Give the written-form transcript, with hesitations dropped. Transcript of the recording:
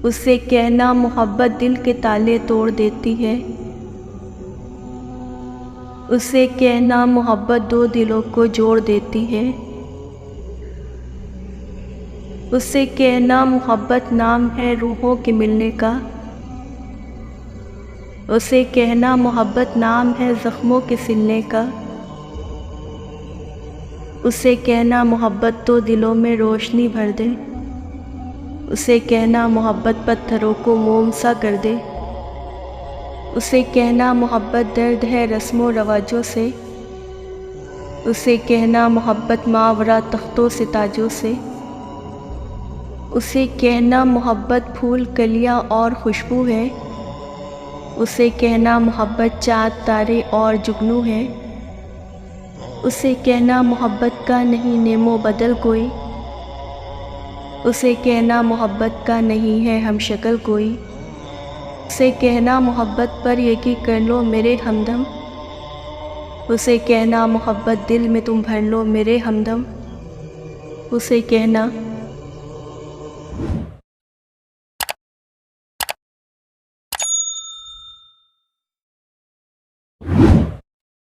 उसे कहना मोहब्बत दिल के ताले तोड़ देती है। उसे कहना मोहब्बत दो दिलों को जोड़ देती है। उसे कहना मोहब्बत नाम है रूहों के मिलने का। उसे कहना मोहब्बत नाम है ज़ख्मों के सिलने का। उसे कहना मोहब्बत तो दिलों में रोशनी भर दे। उसे कहना मोहब्बत पत्थरों को मोम सा कर दे। उसे कहना मोहब्बत दर्द है रस्मों रवाजों से। उसे कहना मोहब्बत मावरा तख्तों से ताजों से। उसे कहना मोहब्बत फूल कलियां और खुशबू है। उसे कहना मोहब्बत चाँद तारे और जुगनू है। उसे कहना मोहब्बत का नहीं नेमो बदल कोई। उसे कहना मोहब्बत का नहीं है हम शक्ल कोई। उसे कहना मोहब्बत पर यकीन कर लो मेरे हमदम। उसे कहना मोहब्बत दिल में तुम भर लो मेरे हमदम। उसे कहना